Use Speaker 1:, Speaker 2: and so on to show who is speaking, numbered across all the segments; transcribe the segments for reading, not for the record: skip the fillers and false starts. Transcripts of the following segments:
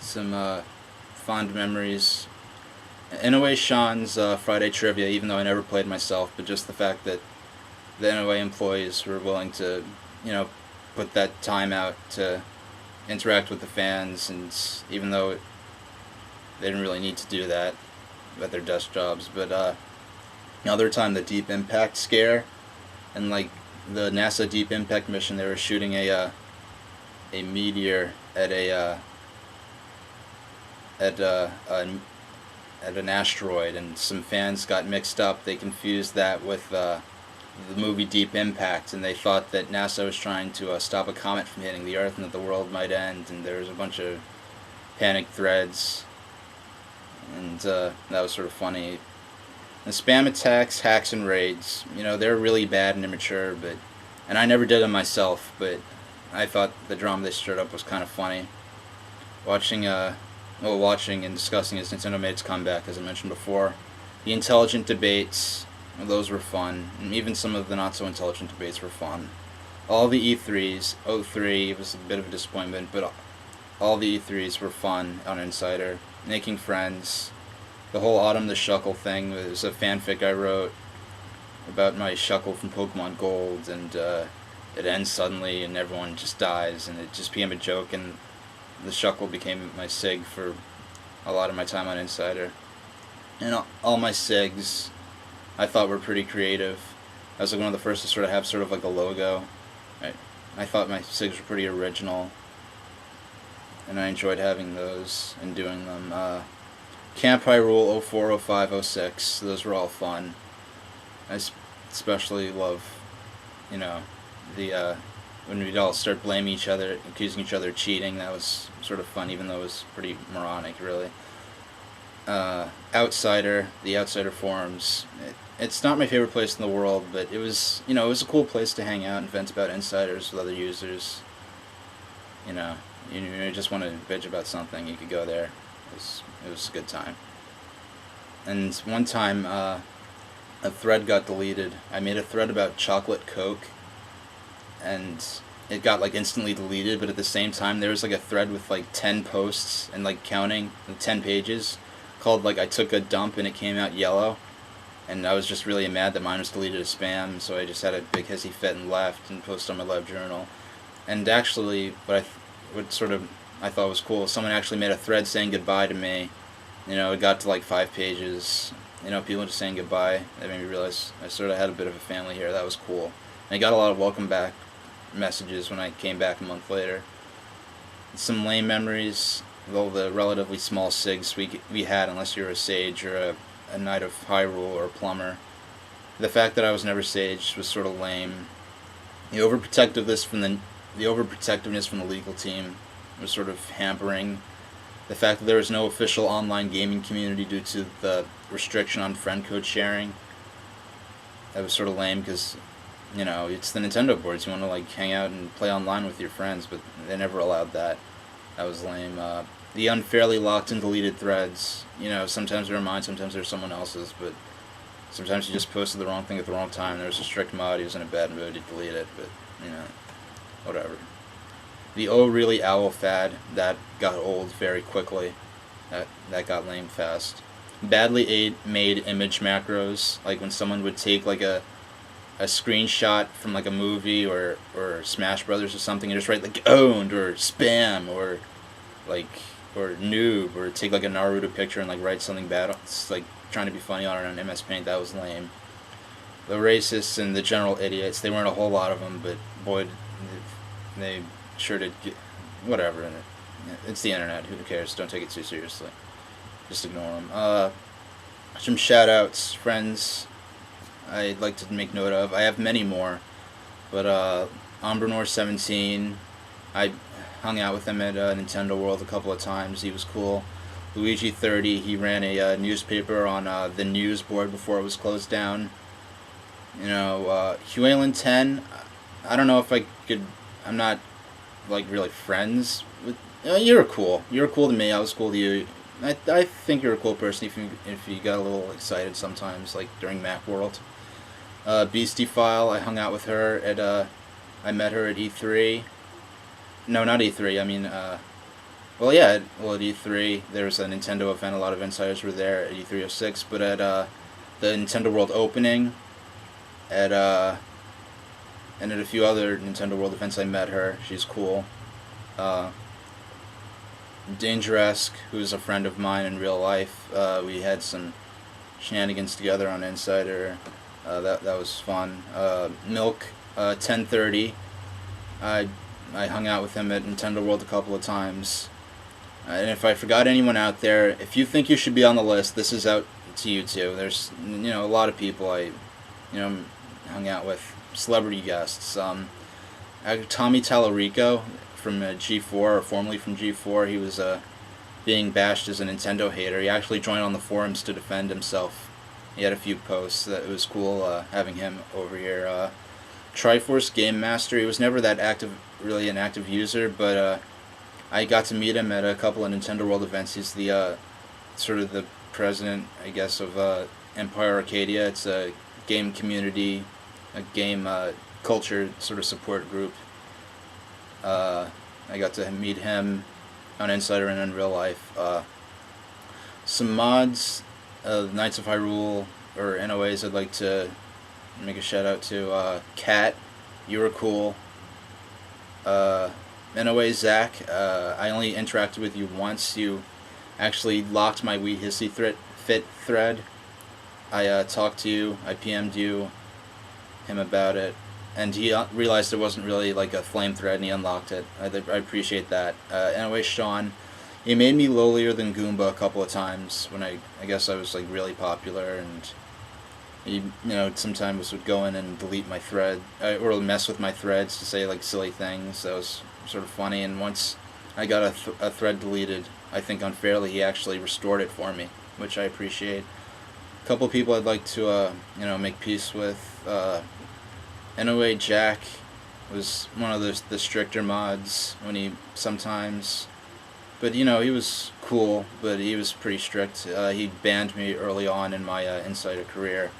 Speaker 1: some fond memories. In a way, Sean's Friday trivia, even though I never played myself, but just the fact that the NOA employees were willing to, you know, put that time out to interact with the fans, and even though they didn't really need to do that at their desk jobs, but another time the Deep Impact scare, and like the NASA Deep Impact mission, they were shooting a meteor at at uh, a, at an asteroid, and some fans got mixed up. They confused that with the movie Deep Impact, and they thought that NASA was trying to stop a comet from hitting the Earth and that the world might end. And there was a bunch of panic threads, and that was sort of funny. The spam attacks, hacks, and raids, they're really bad and immature, and I never did them myself, but I thought the drama they stirred up was kind of funny. Watching and discussing as Nintendo made its comeback, as I mentioned before. The intelligent debates, those were fun, and even some of the not so intelligent debates were fun. All the E3s, 03 was a bit of a disappointment, but all the E3s were fun on Insider. Making friends. The whole Autumn the Shuckle thing was a fanfic I wrote about my Shuckle from Pokemon Gold, and it ends suddenly and everyone just dies, and it just became a joke, and the Shuckle became my SIG for a lot of my time on Insider. And all my SIGs I thought were pretty creative. I was like one of the first to sort of have sort of like a logo. I thought my SIGs were pretty original, and I enjoyed having those and doing them. Camp Hyrule 04, 05, 06, those were all fun. I especially love, the when we'd all start blaming each other, accusing each other of cheating. That was sort of fun, even though it was pretty moronic, really. Outsider, the Outsider Forums. It's not my favorite place in the world, but it was a cool place to hang out and vent about insiders with other users. You just want to bitch about something, you could go there. It was a good time. And one time, a thread got deleted. I made a thread about chocolate Coke, and it got like instantly deleted, but at the same time there was like a thread with like 10 posts and like counting, 10 pages, called like I took a dump and it came out yellow, and I was just really mad that mine was deleted as spam, so I just had a big hissy fit and left and posted on my Livejournal. And actually, I thought was cool, someone actually made a thread saying goodbye to me. It got to like 5 pages, people just saying goodbye. That made me realize I sort of had a bit of a family here. That was cool. And I got a lot of welcome back messages when I came back a month later. Some lame memories, though, the relatively small SIGs we had, unless you're a Sage or a Knight of Hyrule or a Plumber. The fact that I was never Sage was sort of lame. The overprotectiveness from the legal team was sort of hampering. The fact that there was no official online gaming community due to the restriction on friend code sharing, that was sort of lame, because it's the Nintendo boards. You want to like hang out and play online with your friends, but they never allowed that. That was lame. The unfairly locked and deleted threads. Sometimes they're mine, sometimes they're someone else's, but sometimes you just posted the wrong thing at the wrong time. There was a strict mod, he was in a bad mood, he'd delete it, but whatever. The Oh Really Owl fad, that got old very quickly. That got lame fast. Badly made image macros, like when someone would take like a screenshot from like a movie or Smash Brothers or something and just write like owned or spam or noob, or take like a Naruto picture and like write something bad. It's like trying to be funny on it on MS Paint. That was lame. The racists and the general idiots, they weren't a whole lot of them, but boy, they sure did get, whatever. It's the internet, who cares? Don't take it too seriously. Just ignore them. Some shout outs, friends I'd like to make note of. I have many more, but Ombrenor17, I hung out with him at Nintendo World a couple of times. He was cool. Luigi30, he ran a newspaper on the news board before it was closed down. Hualen10, I don't know if I could, I'm not like really friends with, you were cool. You were cool to me, I was cool to you. I think you're a cool person if you got a little excited sometimes, like during Macworld. Beastie File, I hung out with her at I met her at E3. No, not E3. I mean, Well, yeah, at E3 there was a Nintendo event. A lot of insiders were there at E306, but at the Nintendo World opening, at and at a few other Nintendo World events, I met her. She's cool. Uh, Dangeresque, who's a friend of mine in real life. We had some shenanigans together on Insider. That was fun. Milk, 1030. I I hung out with him at Nintendo World a couple of times. And if I forgot anyone out there, if you think you should be on the list, this is out to you too. There's a lot of people I hung out with, celebrity guests. Tommy Tallarico from G4, or formerly from G4, he was being bashed as a Nintendo hater. He actually joined on the forums to defend himself. He had a few posts. That it was cool having him over here. Triforce Game Master. He was never that really an active user, but I got to meet him at a couple of Nintendo World events. He's the sort of the president, I guess, of Empire Arcadia. It's a game community, a game culture sort of support group. I got to meet him on Insider and in real life. Some mods, Knights of Hyrule, or NOAs, I'd like to make a shout out to. Kat, you were cool. NOA Zach, I only interacted with you once. You actually locked my Wii Hissy Fit thread. I talked to you, I PM'd him about it, and he realized it wasn't really like a flame thread, and he unlocked it. I appreciate that. Anyway, Sean, he made me lowlier than Goomba a couple of times when I guess I was like really popular, and he sometimes would go in and delete my thread or mess with my threads to say like silly things. That was sort of funny. And once I got a thread deleted, I think unfairly, he actually restored it for me, which I appreciate. A couple people I'd like to make peace with. NOA Jack was one of the stricter mods when he sometimes, but he was cool, but he was pretty strict. He banned me early on in my Insider career.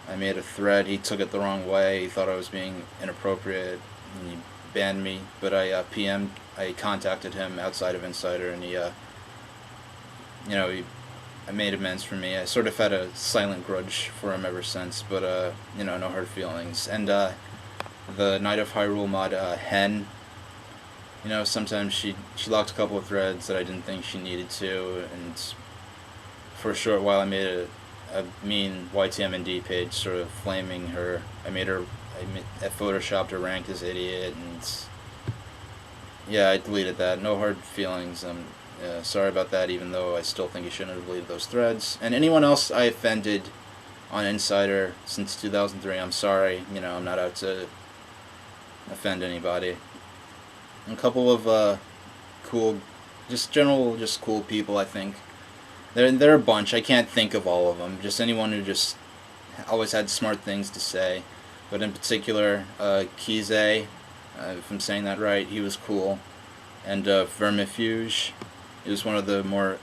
Speaker 1: I made a thread, he took it the wrong way, he thought I was being inappropriate, and he banned me, but I contacted him outside of Insider, and I made amends for me. I sort of had a silent grudge for him ever since, but no hard feelings. And the Knight of Hyrule mod, Hen, sometimes she locked a couple of threads that I didn't think she needed to, and for a short while I made a mean YTMND page sort of flaming her. I photoshopped her ranked as idiot, and yeah, I deleted that. No hard feelings. Sorry about that, even though I still think you shouldn't have deleted those threads. And anyone else I offended on Insider since 2003, I'm sorry. I'm not out to offend anybody. A couple of cool, just cool people, I think. There are a bunch. I can't think of all of them. Just anyone who just always had smart things to say. But in particular, Kize, if I'm saying that right, he was cool. And Vermifuge, he was one of the more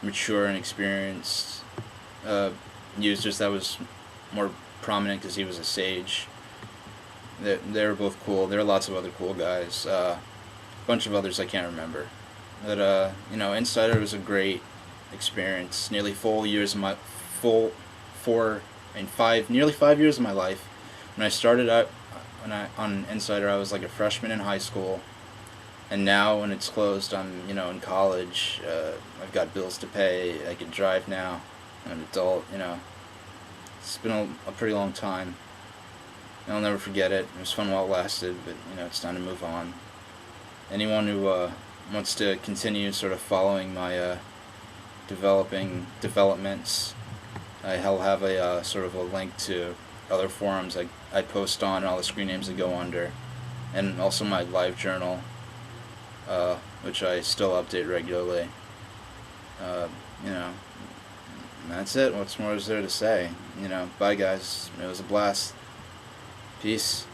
Speaker 1: mature and experienced users that was more prominent because he was a sage. They were both cool. There are lots of other cool guys. A bunch of others I can't remember. But Insider was a great experience. Nearly 5 years of my life. When I started out on Insider, I was like a freshman in high school. And now, when it's closed, I'm, in college. I've got bills to pay. I can drive now. I'm an adult. It's been a pretty long time. I'll never forget it. It was fun while it lasted, but it's time to move on. Anyone who wants to continue sort of following my developments, I'll have a sort of a link to other forums I post on, and all the screen names I go under, and also my Livejournal, which I still update regularly. And that's it. What's more is there to say? Bye guys. It was a blast. Peace.